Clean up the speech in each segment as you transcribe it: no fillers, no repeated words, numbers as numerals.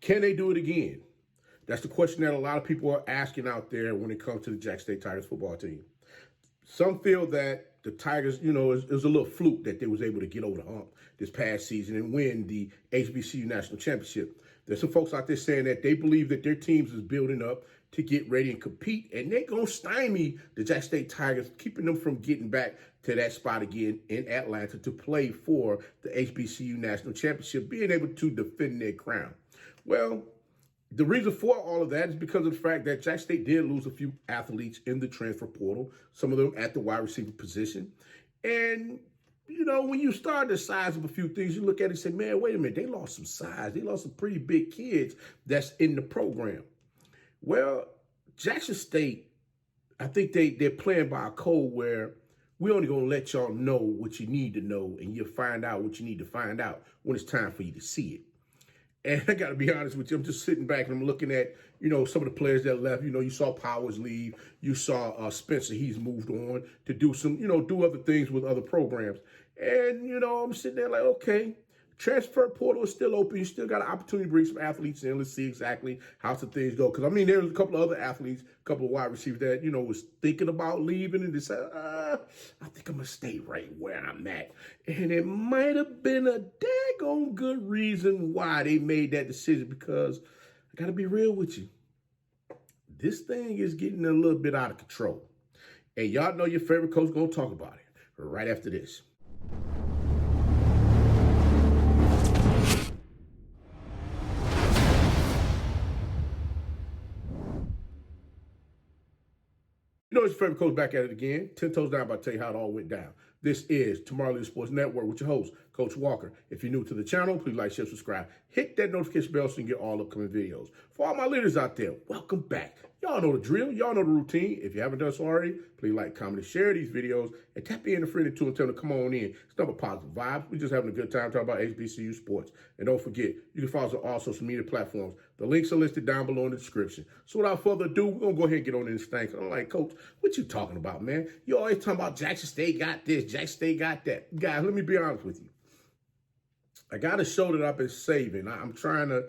Can they do it again? That's the question that a lot of people are asking out there when it comes to the Jackson State Tigers football team. Some feel that the Tigers, it was a little fluke that they was able to get over the hump this past season and win the HBCU National Championship. There's some folks out there saying that they believe that their teams is building up to get ready and compete, and they're going to stymie the Jackson State Tigers, keeping them from getting back to that spot again in Atlanta to play for the HBCU National Championship, being able to defend their crown. Well, the reason for all of that is because of the fact that Jackson State did lose a few athletes in the transfer portal, some of them at the wide receiver position. And, when you start to size up a few things, you look at it and say, man, wait a minute, they lost some size. They lost some pretty big kids that's in the program. Well, Jackson State, I think they're playing by a code where we're only going to let y'all know what you need to know, and you'll find out what you need to find out when it's time for you to see it. And I got to be honest with you, I'm just sitting back and I'm looking at, some of the players that left. You saw Powers leave. You saw Spencer. He's moved on to do some, do other things with other programs. And, I'm sitting there like, okay, transfer portal is still open. You still got an opportunity to bring some athletes in. Let's see exactly how some things go. Because, there's a couple of other athletes, a couple of wide receivers that, was thinking about leaving and decided, I think I'm going to stay right where I'm at. And it might have been a daggone good reason why they made that decision, because I got to be real with you. This thing is getting a little bit out of control. And y'all know your favorite coach going to talk about it right after this. It's your favorite coach back at it again. 10 toes down, about to tell you how it all went down. This is Tomorrow Leader Sports Network with your host, Coach Walker. If you're new to the channel, please like, share, subscribe. Hit that notification bell so you can get all upcoming videos. For all my leaders out there, welcome back. Y'all know the drill. Y'all know the routine. If you haven't done so already, please like, comment, and share these videos. And tap in the friend or two and tell them to come on in. It's nothing but positive vibes. We're just having a good time talking about HBCU sports. And don't forget, you can follow us on all social media platforms. The links are listed down below in the description. So without further ado, we're going to go ahead and get on this thing. I'm like, Coach, what you talking about, man? You always talking about Jackson State got this, Jackson State got that. Guys, let me be honest with you. I got a show that I've been saving. I'm trying to,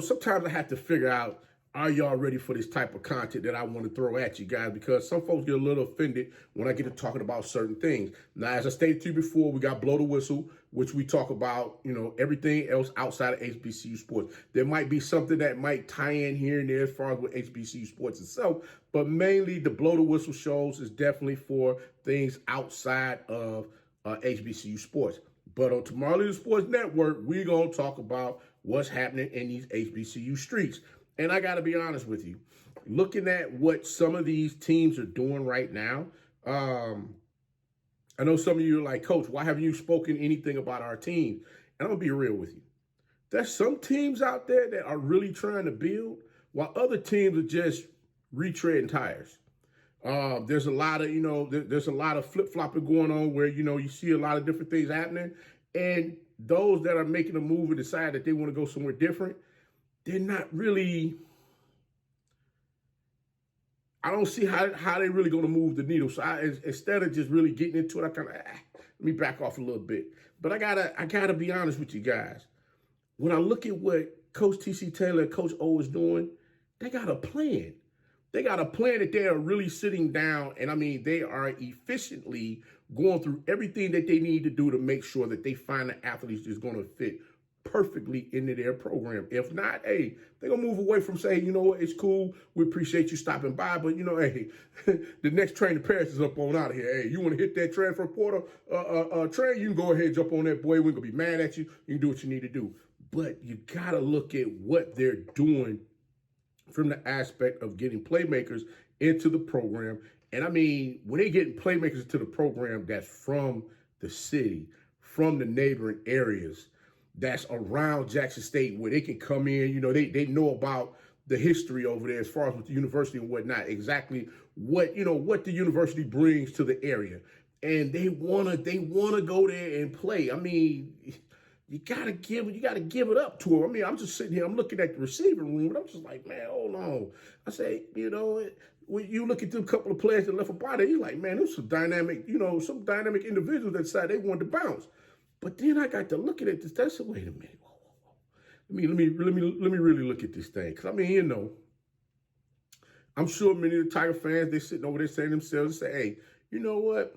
sometimes I have to figure out, are y'all ready for this type of content that I want to throw at you guys? Because some folks get a little offended when I get to talking about certain things. Now, as I stated to you before, we got Blow the Whistle, which we talk about, everything else outside of HBCU sports. There might be something that might tie in here and there as far as with HBCU sports itself, but mainly the Blow the Whistle shows is definitely for things outside of HBCU sports. But on Tomorrow Leader Sports Network, we're going to talk about what's happening in these HBCU streets. And I got to be honest with you, looking at what some of these teams are doing right now, I know some of you are like, Coach, why haven't you spoken anything about our team? And I'm going to be real with you. There's some teams out there that are really trying to build, while other teams are just retreading tires. There's a lot of, there's a lot of flip-flopping going on where, you see a lot of different things happening. And those that are making a move and decide that they want to go somewhere different, they're not really, I don't see how they're really going to move the needle. So instead of just really getting into it, I kind of, let me back off a little bit. But I gotta be honest with you guys. When I look at what Coach T.C. Taylor and Coach O is doing, they got a plan. They got a plan that they are really sitting down, and they are efficiently going through everything that they need to do to make sure that they find the athletes that's going to fit perfectly into their program. If not, hey, they're going to move away from saying, you know what, it's cool, we appreciate you stopping by, but, hey, the next train to Paris is up on out of here. Hey, you want to hit that transfer portal train, you can go ahead and jump on that, boy. We're going to be mad at you. You can do what you need to do. But you got to look at what they're doing from the aspect of getting playmakers into the program. And when they getting playmakers into the program that's from the city, from the neighboring areas, that's around Jackson State, where they can come in, they know about the history over there as far as with the university and whatnot, exactly what the university brings to the area. And they wanna go there and play. You gotta give it up to them. I'm just sitting here, I'm looking at the receiving room, and I'm just like, man, hold on. I say, when you look at the couple of players that left a body, you're like, man, there's some dynamic individuals that decided they wanted to bounce. But then I got to looking at this. I said, wait a minute. Whoa. let me really look at this thing. Because, I mean, you know, I'm sure many of the Tiger fans, they're sitting over there saying to themselves, say, hey, you know what?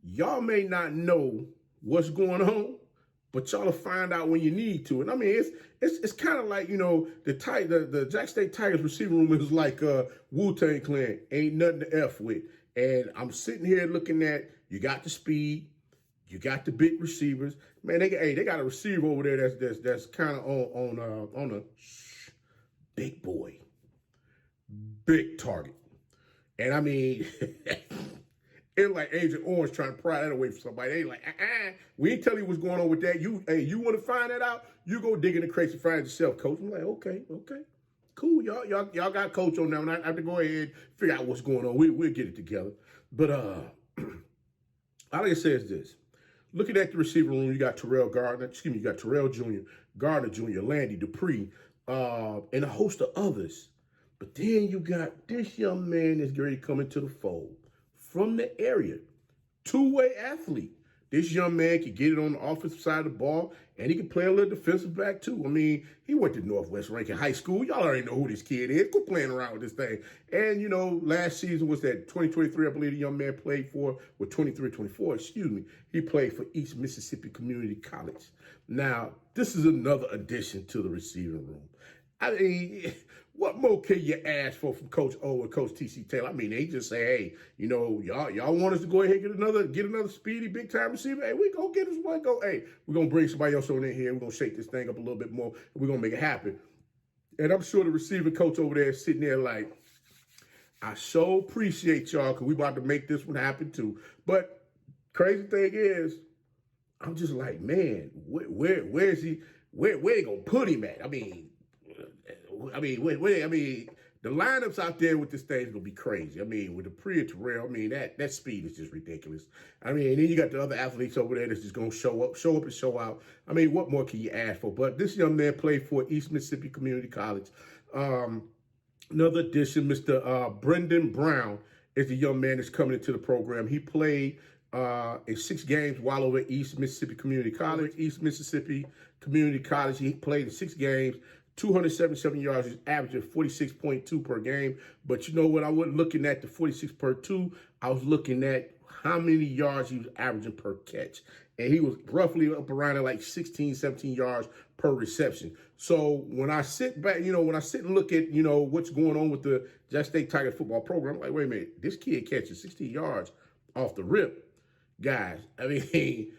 Y'all may not know what's going on, but y'all will find out when you need to. And I mean, it's kind of like, you know, the Jack State Tigers receiving room is like Wu-Tang Clan, ain't nothing to F with. And I'm sitting here looking at, you got the speed, you got the big receivers. Man, they got a receiver over there that's kind of on a big boy, big target. And I mean, it's like Agent Orange trying to pry that away from somebody. They like, we ain't telling you what's going on with that. You want to find that out? You go dig in the crates and find it yourself, coach. I'm like, okay, cool. Y'all got coach on now, and I have to go ahead and figure out what's going on. We'll get it together. But all I can say is this. Looking at the receiver room, you got Terrell Jr., Gardner Jr., Landy, Dupree, and a host of others. But then you got this young man that's ready to come into the fold from the area, two-way athlete. This young man can get it on the offensive side of the ball, and he can play a little defensive back, too. I mean, he went to Northwest Rankin High School. Y'all already know who this kid is. Quit playing around with this thing. And, you know, last season was that 2023, I believe the young man played for, with 23-24, excuse me. He played for East Mississippi Community College. Now, this is another addition to the receiving room. I mean, what more can you ask for from Coach O and Coach T.C. Taylor? I mean, they just say, hey, you know, y'all want us to go ahead and get another speedy, big-time receiver? Hey, we gonna get us one. Hey, we're gonna bring somebody else on in here. We're gonna shake this thing up a little bit more, and we're gonna make it happen. And I'm sure the receiving coach over there is sitting there like, I so appreciate y'all because we about to make this one happen too. But crazy thing is, I'm just like, man, where is he? Where they gonna put him at? I mean, the lineups out there with this thing is gonna be crazy. I mean, with the Dupree and Terrell, I mean that speed is just ridiculous. I mean, and then you got the other athletes over there that's just gonna show up and show out. I mean, what more can you ask for? But this young man played for East Mississippi Community College. Another addition, Mr. Brendan Brown is the young man that's coming into the program. He played in 6 games while over at East Mississippi Community College. He played in 6 games. 277 yards, he's averaging 46.2 per game. But you know what? I wasn't looking at the 46 per 2. I was looking at how many yards he was averaging per catch. And he was roughly up around at like 16, 17 yards per reception. So when I sit back, you know, when I sit and look at, you know, what's going on with the Jack State Tigers football program, I'm like, wait a minute, this kid catches 16 yards off the rip. Guys, I mean,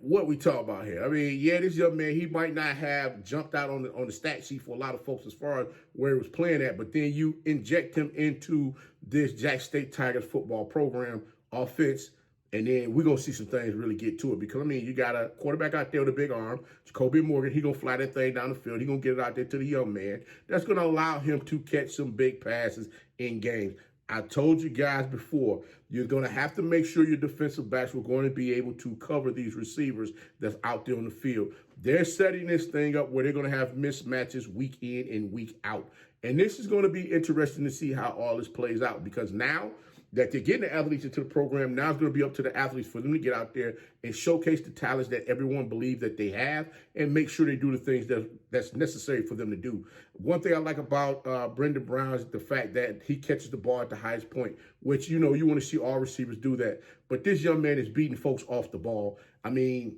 what we talk about here? I mean, yeah, this young man, he might not have jumped out on the stat sheet for a lot of folks as far as where he was playing at, but then you inject him into this Jack State Tigers football program offense, and then we're going to see some things really get to it. Because, I mean, you got a quarterback out there with a big arm, Jacoby Morgan. He's going to fly that thing down the field. He's going to get it out there to the young man. That's going to allow him to catch some big passes in games. I told you guys before, you're going to have to make sure your defensive backs were going to be able to cover these receivers that's out there on the field. They're setting this thing up where they're going to have mismatches week in and week out. And this is going to be interesting to see how all this plays out, because now that they're getting the athletes into the program, now it's going to be up to the athletes for them to get out there and showcase the talents that everyone believes that they have and make sure they do the things that's necessary for them to do. One thing I like about Brendan Brown is the fact that he catches the ball at the highest point, which, you know, you want to see all receivers do that. But this young man is beating folks off the ball. I mean,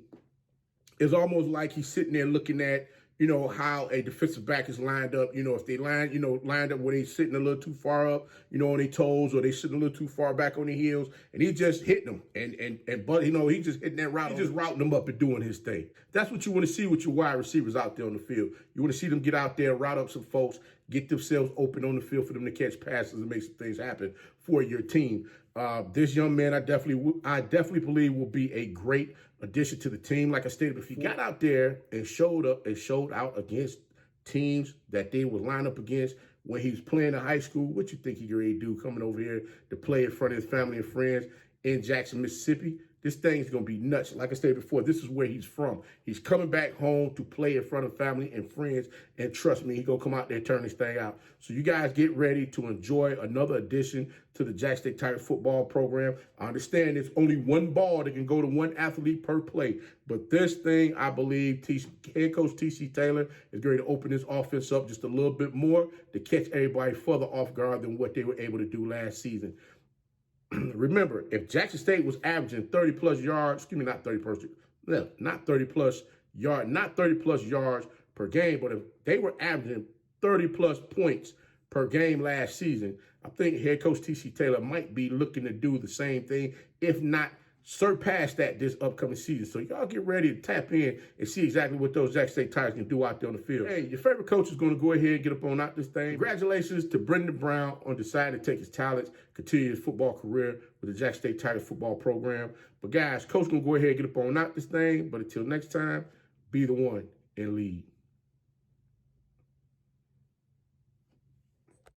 it's almost like he's sitting there looking at, you know, how a defensive back is lined up. You know, if they lined up where they're sitting a little too far up, you know, on their toes, or they sitting a little too far back on their heels, and he's just hitting them. But, you know, he's just hitting that route. He's just routing them up and doing his thing. That's what you want to see with your wide receivers out there on the field. You want to see them get out there, route up some folks, get themselves open on the field for them to catch passes and make some things happen for your team. This young man, I definitely believe will be a great addition to the team. Like I stated before, he got out there and showed up and showed out against teams that they would line up against when he was playing in high school. What you think he could really do coming over here to play in front of his family and friends in Jackson, Mississippi? This thing's going to be nuts. Like I said before, this is where he's from. He's coming back home to play in front of family and friends, and trust me, he's going to come out there and turn this thing out. So you guys get ready to enjoy another addition to the Jackson State Tigers football program. I understand there's only one ball that can go to one athlete per play, but this thing, I believe, head coach T.C. Taylor is going to open this offense up just a little bit more to catch everybody further off guard than what they were able to do last season. Remember, if Jackson State was averaging 30-plus yards, excuse me, not 30-plus yards per game, but if they were averaging 30-plus points per game last season, I think head coach T.C. Taylor might be looking to do the same thing, if not surpass that this upcoming season. So y'all get ready to tap in and see exactly what those Jackson State Tigers can do out there on the field. Hey, your favorite coach is going to go ahead and get up on out this thing. Congratulations to Brendan Brown on deciding to take his talents, continue his football career with the Jackson State Tigers football program. But guys, coach going to go ahead and get up on out this thing. But until next time, be the one and lead.